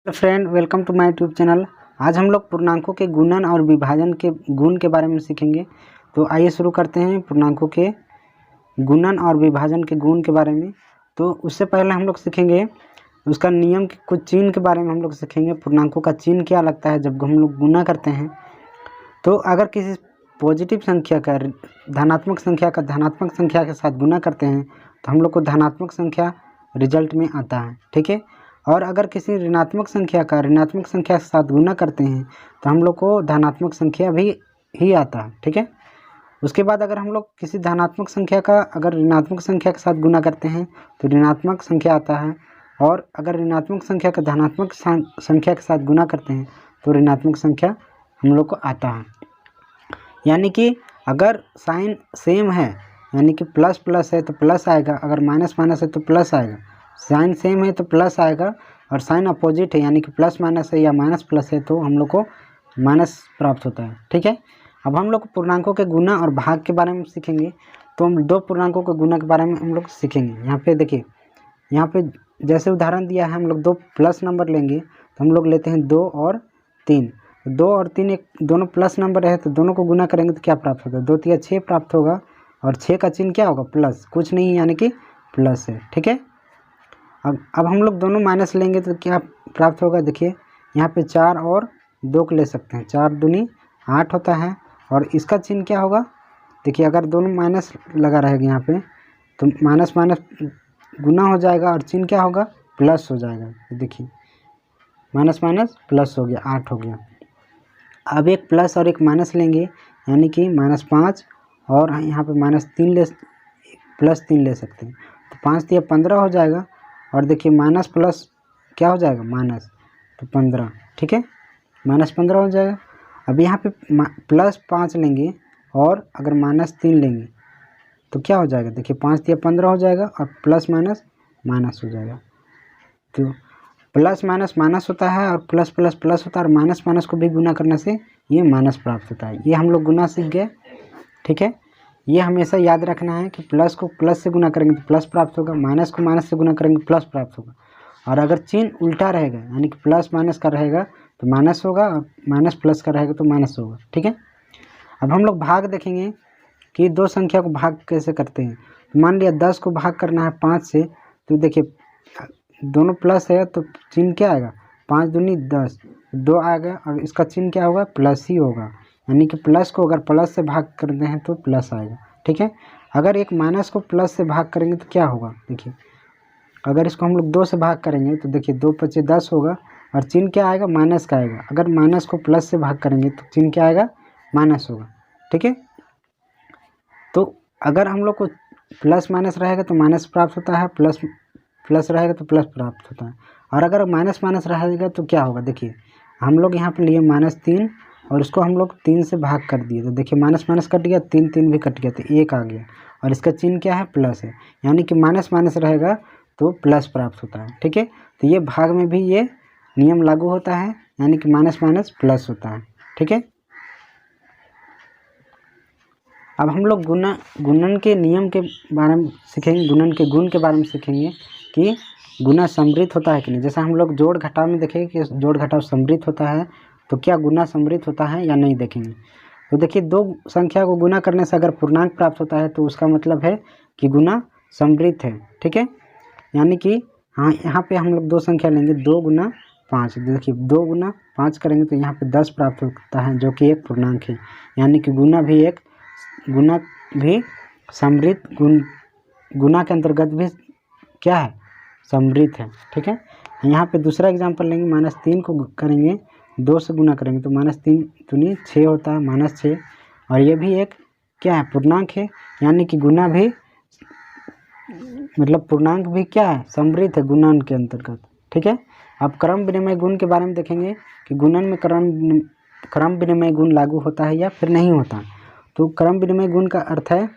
Friend, welcome to my YouTube channel. आज हम लोग पूर्णांकों के गुणन और विभाजन के गुण के बारे में सीखेंगे। तो आइए शुरू करते हैं पूर्णांकों के गुणन और विभाजन के गुण के बारे में। तो उससे पहले हम लोग सीखेंगे उसका नियम के कुछ चिन्ह के बारे में हम लोग सीखेंगे। पूर्णांकों का चिन्ह क्या लगता है जब हम लोग गुणा करते हैं। तो अगर किसी पॉजिटिव संख्या का धनात्मक संख्या के साथ गुणा करते हैं तो हम लोग को धनात्मक संख्या रिजल्ट में आता है, ठीक है। और अगर किसी ऋणात्मक संख्या के साथ गुणा करते हैं तो हम लोग को धनात्मक संख्या भी ही आता है, ठीक है। उसके बाद अगर हम लोग किसी धनात्मक संख्या का अगर ऋणात्मक संख्या के साथ गुणा करते हैं तो ऋणात्मक संख्या आता है। और अगर ऋणात्मक संख्या का धनात्मक संख्या के साथ गुणा करते हैं तो ऋणात्मक संख्या हम लोग को आता है। यानी कि अगर साइन सेम है, यानी कि प्लस प्लस है तो प्लस आएगा, अगर माइनस माइनस है तो प्लस आएगा। साइन सेम है तो प्लस आएगा, और साइन अपोजिट है यानी कि प्लस माइनस है या माइनस प्लस है तो हम लोग को माइनस प्राप्त होता है, ठीक है। अब हम लोग पूर्णांकों के गुणा और भाग के बारे में सीखेंगे। तो हम दो पूर्णांकों के गुणा के बारे में हम लोग सीखेंगे। यहाँ पे देखिए, यहाँ पे जैसे उदाहरण दिया है, हम लोग दो प्लस नंबर लेंगे तो हम लोग लेते हैं 2 और 3। 2 और 3 एक दोनों प्लस नंबर है तो दोनों को गुना करेंगे तो क्या प्राप्त होगा? 2 3 6 प्राप्त होगा, और 6 का चिन्ह क्या होगा? प्लस, कुछ नहीं यानी कि प्लस है, ठीक है। अब हम लोग दोनों माइनस लेंगे तो क्या प्राप्त होगा? देखिए यहाँ पे 4 और 2 को ले सकते हैं, 4 दूनी 8 होता है, और इसका चिन्ह क्या होगा? देखिए अगर दोनों माइनस लगा रहेगा यहाँ पे तो माइनस माइनस गुना हो जाएगा और चिन्ह क्या होगा? प्लस हो जाएगा। देखिए माइनस माइनस प्लस हो गया, 8 हो गया। अब एक प्लस और एक माइनस लेंगे यानी कि -5, और यहाँ पे -3 +3 ले सकते हैं तो 5 3 15 हो जाएगा। और देखिए माइनस प्लस क्या हो जाएगा? माइनस, तो 15, ठीक है, -15 हो जाएगा। अब यहाँ पे +5 लेंगे और अगर -3 लेंगे तो क्या हो जाएगा? देखिए 5 3 15 हो जाएगा, और प्लस माइनस माइनस हो जाएगा। तो प्लस माइनस माइनस होता है, और प्लस प्लस प्लस होता है, और माइनस माइनस को भी गुना करने से ये माइनस प्राप्त होता है। ये हम लोग गुना सीख गए, ठीक है। ये हमेशा याद रखना है कि प्लस को प्लस से गुना करेंगे तो प्लस प्राप्त होगा, माइनस को माइनस से गुना करेंगे तो प्लस प्राप्त होगा। और अगर चिन्ह उल्टा रहेगा यानी कि प्लस माइनस का रहेगा तो माइनस होगा, और माइनस प्लस का रहेगा तो माइनस होगा, ठीक है। अब हम लोग भाग देखेंगे कि दो संख्या को भाग कैसे करते हैं। तो मान लिया 10 को भाग करना है 5 से, तो देखिए दोनों प्लस है तो चिन्ह क्या आएगा? 5 दूनी 10, 2 आएगा, और इसका चिन्ह क्या होगा? प्लस ही होगा। यानी कि प्लस को अगर प्लस से भाग करते हैं तो प्लस आएगा, ठीक है। अगर एक माइनस को प्लस से भाग करेंगे तो क्या होगा? देखिए अगर इसको हम लोग 2 से भाग करेंगे तो देखिए 2 5 10 होगा, और चिन्ह क्या आएगा? माइनस का आएगा। अगर माइनस को प्लस से भाग करेंगे तो चिन्ह क्या आएगा? माइनस होगा, ठीक है। तो अगर हम लोग को प्लस माइनस रहेगा तो माइनस प्राप्त होता है, प्लस प्लस रहेगा तो प्लस प्राप्त होता है। और अगर माइनस माइनस रहेगा तो क्या होगा? देखिए हम लोग यहाँ पे लिए -3 और उसको हम लोग 3 से भाग कर दिए, तो देखिए माइनस माइनस कट गया, 3 3 भी कट गया, तो 1 आ गया, और इसका चिन्ह क्या है? प्लस है। यानी कि माइनस माइनस रहेगा तो प्लस प्राप्त होता है, ठीक है। तो ये भाग में भी ये नियम लागू होता है, यानी कि माइनस माइनस प्लस होता है, ठीक है। अब हम लोग गुणन के नियम के बारे में सीखेंगे, गुणन के गुण के बारे में सीखेंगे कि गुना समृद्ध होता है कि नहीं। जैसे हम लोग जोड़ घटाव में देखेंगे कि जोड़ घटाव समृद्ध होता है, तो क्या गुना समृद्ध होता है या नहीं देखेंगे। तो देखिए दो संख्या को गुना करने से अगर पूर्णांक प्राप्त होता है तो उसका मतलब है कि गुना समृद्ध है, ठीक है। यानी कि हाँ, यहाँ पे हम लोग दो संख्या लेंगे, 2 गुना 5। देखिए 2 गुना 5 करेंगे तो यहाँ पे 10 प्राप्त होता है, जो कि एक पूर्णांक है। यानी कि गुना भी समृद्ध, गुना के अंतर्गत भी क्या है? समृद्ध है, ठीक है। यहाँ पे दूसरा एग्जांपल लेंगे, -3 को करेंगे 2 से गुना करेंगे तो -3 दूनी 6 होता है, -6, और ये भी एक क्या है? पूर्णांक है। यानी कि गुना भी मतलब पूर्णांक भी क्या है? समृद्ध है गुणन के अंतर्गत, ठीक है। अब क्रम विनिमय गुण के बारे में देखेंगे कि गुणन में क्रम विनिमय गुण लागू होता है या फिर नहीं होता। तो क्रम विनिमय गुण का अर्थ है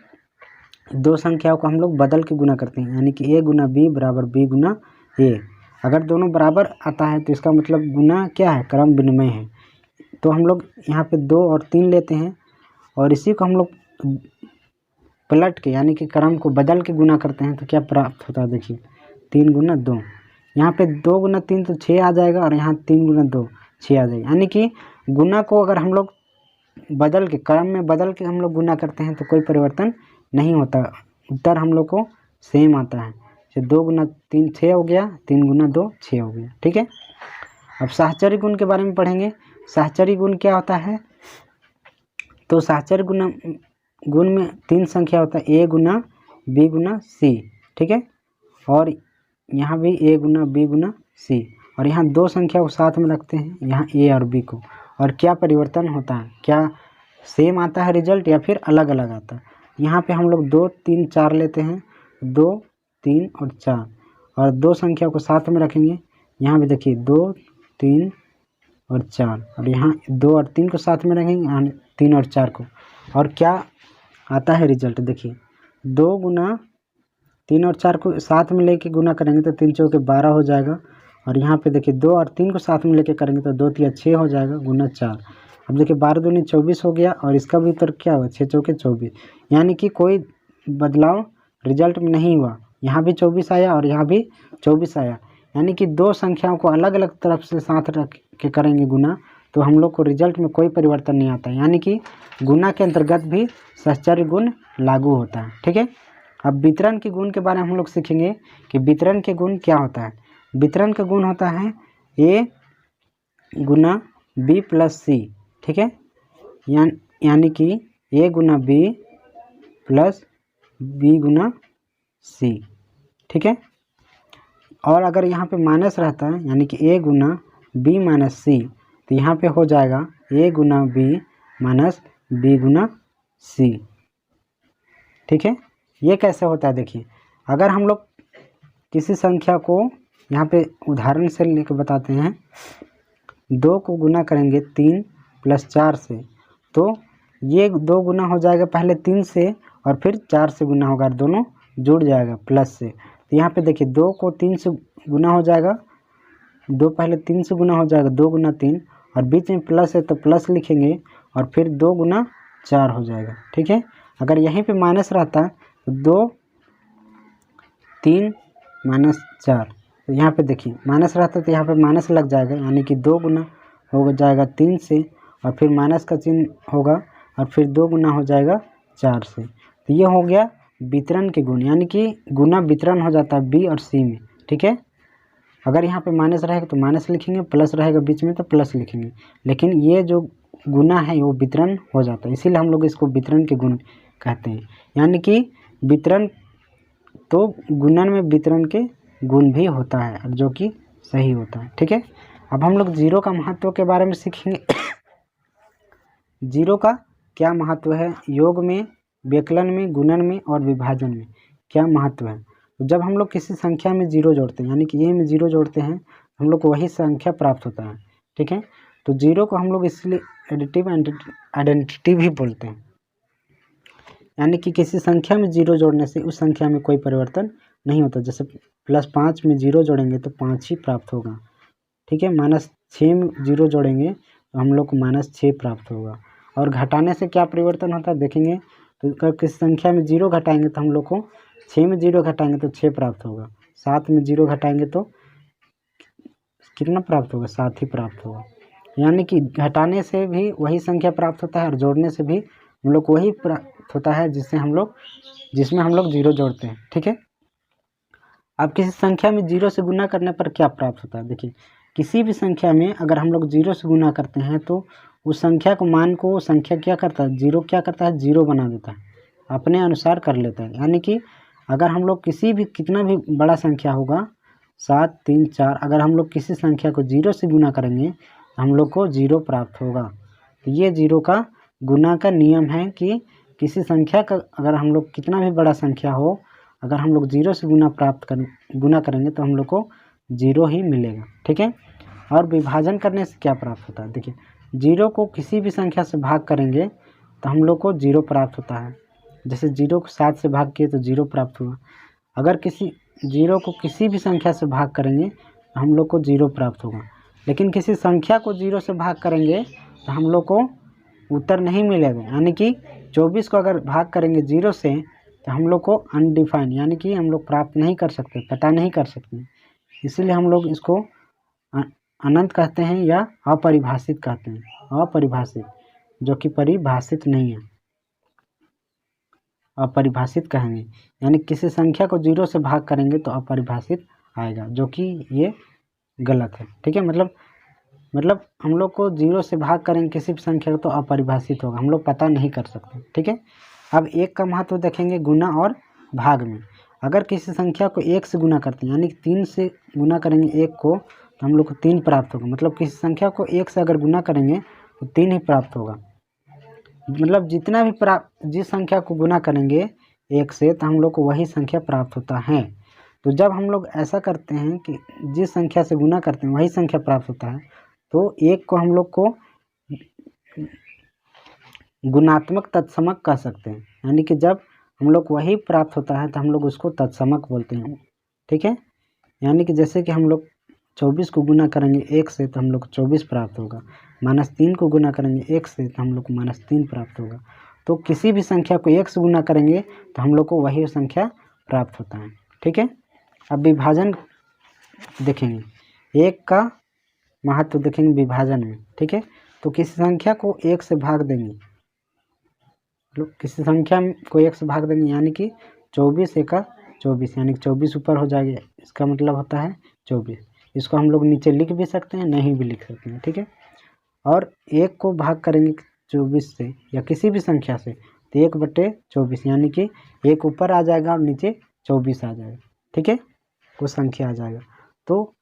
दो संख्याओं को हम लोग बदल के गुना करते हैं, यानी कि a गुना b बराबर b गुना a। अगर दोनों बराबर आता है तो इसका मतलब गुना क्या है? क्रम विनिमय है। तो हम लोग यहाँ पे 2 और 3 लेते हैं, और इसी को हम लोग पलट के यानी कि क्रम को बदल के गुना करते हैं तो क्या प्राप्त होता है? देखिए 3 गुना 2, यहाँ पे 2 गुना 3 तो 6 आ जाएगा और यहाँ 3 गुना 2 6 आ जाएगा। यानी कि गुना को अगर हम लोग बदल के क्रम में बदल के हम लोग गुना करते हैं तो कोई परिवर्तन नहीं होता, उत्तर हम लोग को सेम आता है। तो 2 गुना 3 6 हो गया, 3 गुना 2 6 हो गया। ठीक है, अब साहचर्य गुण के बारे में पढ़ेंगे। साहचर्य गुण क्या होता है? तो साहचर्य गुण में 3 संख्या होता है, ए गुना बी गुना सी। ठीक है, और यहाँ भी ए गुना बी गुना सी, और यहाँ 2 संख्या को साथ में रखते हैं, यहाँ ए और बी को, और क्या परिवर्तन होता है, क्या सेम आता है रिजल्ट या फिर अलग अलग आता है। यहाँ पे हम लोग 2 3 4 लेते हैं, 2 3 और 4, और 2 संख्या को साथ में रखेंगे। यहाँ भी देखिए 2 3 और 4, और यहाँ 2 और 3 को साथ में रखेंगे, यहाँ 3 और 4 को, और क्या आता है रिजल्ट देखिए। 2 गुना 3 और 4 को साथ में लेके गुना करेंगे तो 3 चौके 12 हो जाएगा, और यहाँ पे देखिए 2 और 3 को साथ में लेके करेंगे तो 2 3 6 हो जाएगा गुना 4। अब देखिए 12 दूनी 24 हो गया, और इसका भी उत्तर क्या हुआ, 6 चौके 24। यानी कि कोई बदलाव रिजल्ट में नहीं हुआ, यहाँ भी 24 आया और यहाँ भी 24 आया। यानी कि 2 संख्याओं को अलग अलग तरफ से साथ रख के करेंगे गुना तो हम लोग को रिजल्ट में कोई परिवर्तन नहीं आता। यानी कि गुना के अंतर्गत भी साहचर्य गुण लागू होता है। ठीक है, अब वितरण के गुण के बारे में हम लोग सीखेंगे कि वितरण के गुण क्या होता है। वितरण का गुण होता है ए गुना बी प्लस सी। ठीक है, यानी कि ए गुना बी प्लस बी गुना सी। ठीक है, और अगर यहाँ पे माइनस रहता है यानी कि ए गुना बी माइनस सी, तो यहाँ पे हो जाएगा ए गुना बी माइनस बी गुना सी। ठीक है, ये कैसे होता है देखिए। अगर हम लोग किसी संख्या को यहाँ पे उदाहरण से लेकर बताते हैं, 2 को गुना करेंगे 3 प्लस 4 से, तो ये 2 गुना हो जाएगा पहले 3 से और फिर 4 से गुना होगा, दोनों जुड़ जाएगा प्लस से। तो यहाँ पे देखिए 2 को 3 से गुना हो जाएगा, 2 पहले 3 से गुना हो जाएगा, 2 गुना 3, और बीच में प्लस है तो प्लस लिखेंगे, और फिर 2 गुना 4 हो जाएगा। ठीक है, अगर यहीं पे माइनस रहता तो 2 3 माइनस 4, तो यहाँ पे देखिए माइनस रहता तो यहाँ पे माइनस लग जाएगा, यानी कि 2 गुना हो जाएगा 3 से, और फिर माइनस का चिन्ह होगा, और फिर 2 गुना हो जाएगा 4 से। तो ये हो गया वितरण के गुण, यानी कि गुना वितरण हो जाता है बी और सी में। ठीक है, अगर यहाँ पे माइनस रहेगा तो माइनस लिखेंगे, प्लस रहेगा बीच में तो प्लस लिखेंगे, लेकिन ये जो गुना है वो वितरण हो जाता है, इसीलिए हम लोग इसको वितरण के गुण कहते हैं। यानी कि वितरण तो गुणन में वितरण के गुण भी होता है, और जो कि सही होता है। ठीक है, अब हम लोग जीरो का महत्व के बारे में सीखेंगे। जीरो का क्या महत्व है, योग में, व्यकलन में, गुणन में और विभाजन में क्या महत्व है। तो जब हम लोग किसी संख्या में जीरो जोड़ते हैं, यानी कि ये में जीरो जोड़ते हैं, हम लोग को वही संख्या प्राप्त होता है। ठीक है, तो जीरो को हम लोग इसलिए एडिटिव आइडेंटिटी भी बोलते हैं, यानी कि किसी संख्या में जीरो जोड़ने से उस संख्या में कोई परिवर्तन नहीं होता। जैसे +5 में जीरो जोड़ेंगे तो 5 ही प्राप्त होगा। ठीक है, -6 में जीरो जोड़ेंगे तो हम लोग को -6 प्राप्त होगा। और घटाने से क्या परिवर्तन होता है देखेंगे, तो अगर किसी संख्या में जीरो घटाएंगे तो हम लोग को 6 में जीरो घटाएंगे तो 6 प्राप्त होगा, 7 में जीरो घटाएंगे तो कितना प्राप्त होगा, 7 ही प्राप्त होगा। यानी कि घटाने से भी वही संख्या प्राप्त होता है और जोड़ने से भी हम लोग को वही प्राप्त होता है जिसमें हम लोग जीरो जोड़ते हैं। ठीक है, अब किसी संख्या में जीरो से गुना करने पर क्या प्राप्त होता है देखिए। किसी भी संख्या में अगर हम लोग जीरो से गुना करते हैं तो उस संख्या को मान को संख्या क्या करता है, जीरो क्या करता है, जीरो बना देता है, अपने अनुसार कर लेता है। यानी कि अगर हम लोग किसी भी कितना भी बड़ा संख्या होगा 7 3 4, अगर हम लोग किसी संख्या को जीरो से गुना करेंगे तो हम लोग को जीरो प्राप्त होगा। तो ये जीरो का गुना का नियम है कि किसी संख्या का अगर हम लोग कितना भी बड़ा संख्या हो, अगर हम लोग जीरो से गुना करेंगे तो हम लोग को जीरो ही मिलेगा। ठीक है, और विभाजन करने से क्या प्राप्त होता है देखिए। जीरो को किसी भी संख्या से भाग करेंगे तो हम लोग को जीरो प्राप्त होता है। जैसे जीरो को 7 से भाग किए तो जीरो प्राप्त हुआ। अगर किसी जीरो को किसी भी संख्या से भाग करेंगे तो हम लोग को जीरो प्राप्त होगा। लेकिन किसी संख्या को जीरो से भाग करेंगे तो हम लोग को उत्तर नहीं मिलेगा। यानी कि 24 को अगर भाग करेंगे जीरो से तो हम लोग को अनडिफाइन, यानी कि हम लोग प्राप्त नहीं कर सकते, पता नहीं कर सकते। इसीलिए हम लोग इसको अनंत कहते हैं या अपरिभाषित कहते हैं। अपरिभाषित जो कि परिभाषित नहीं है, अपरिभाषित कहेंगे। यानी किसी संख्या को 0 से भाग करेंगे तो अपरिभाषित आएगा, जो कि ये गलत है। ठीक है, मतलब हम लोग को 0 से भाग करेंगे किसी भी संख्या को तो अपरिभाषित होगा, हम लोग पता नहीं कर सकते। ठीक है, अब 1 का महत्व देखेंगे गुना और भाग में। अगर किसी संख्या को 1 से गुना करते हैं, यानी कि 3 से गुना करेंगे 1 को, तो हम लोग को 3 प्राप्त होगा। मतलब किसी संख्या को 1 से अगर गुना करेंगे तो 3 ही प्राप्त होगा। मतलब जितना भी जिस संख्या को गुना करेंगे 1 से तो हम लोग को वही संख्या प्राप्त होता है। तो जब हम लोग ऐसा करते हैं कि जिस संख्या से गुना करते हैं वही संख्या प्राप्त होता है, तो 1 को हम लोग को गुणात्मक तत्समक कह सकते हैं। यानी कि जब हम लोग वही प्राप्त होता है तो हम लोग उसको तत्समक बोलते हैं। ठीक है, यानी कि जैसे कि हम लोग 24 को गुना करेंगे 1 से तो हम लोग को 24 प्राप्त होगा, -3 को गुना करेंगे 1 से तो हम लोग को -3 प्राप्त होगा। तो किसी भी संख्या को 1 से गुना करेंगे तो हम लोग को वही संख्या प्राप्त होता है। ठीक है, अब विभाजन देखेंगे, 1 का महत्व देखेंगे विभाजन में। ठीक है, तो किसी संख्या को 1 से भाग देंगे, किसी संख्या को 1 से भाग देंगे यानी कि 24 1 24, यानी कि 24 ऊपर हो जाएगा, इसका मतलब होता है 24। इसको हम लोग नीचे लिख भी सकते हैं, नहीं भी लिख सकते हैं। ठीक है, और 1 को भाग करेंगे 24 से या किसी भी संख्या से तो 1/24, यानी कि 1 ऊपर आ जाएगा और नीचे 24 आ जाएगा। ठीक है, कुछ संख्या आ जाएगा। तो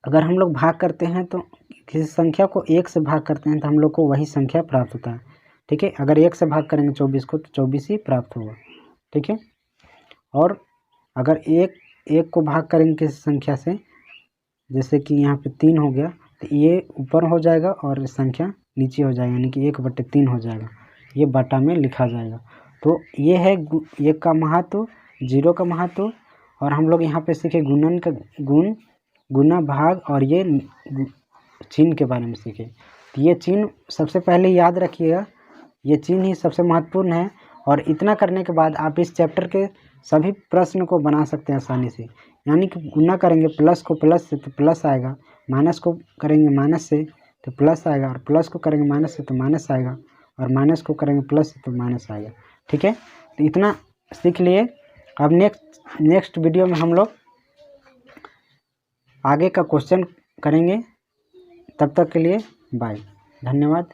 अगर हम लोग भाग करते हैं तो किसी संख्या को 1 से भाग करते हैं तो हम लोग को वही संख्या प्राप्त होता है। ठीक है, अगर 1 से भाग करेंगे 24 को तो 24 ही प्राप्त होगा। ठीक है, और अगर एक को भाग करेंगे किसी संख्या से, जैसे कि यहाँ पे 3 हो गया, तो ये ऊपर हो जाएगा और संख्या नीचे हो जाएगा, यानी कि 1/3 हो जाएगा, ये बटा में लिखा जाएगा। तो ये है 1 का महत्व, 0 का महत्व, और हम लोग यहाँ पे सीखे गुणन का गुना भाग, और ये चिन्ह के बारे में सीखे। तो ये चिन्ह सबसे पहले याद रखिएगा, ये चिन्ह ही सबसे महत्वपूर्ण है। और इतना करने के बाद आप इस चैप्टर के सभी प्रश्न को बना सकते हैं आसानी से। यानी कि गुना करेंगे प्लस को प्लस से तो प्लस आएगा, माइनस को करेंगे माइनस से तो प्लस आएगा, और प्लस को करेंगे माइनस से तो माइनस आएगा, और माइनस को करेंगे प्लस से तो माइनस आएगा। ठीक है, तो इतना सीख लिए। अब नेक्स्ट वीडियो में हम लोग आगे का क्वेश्चन करेंगे। तब तक के लिए बाय, धन्यवाद।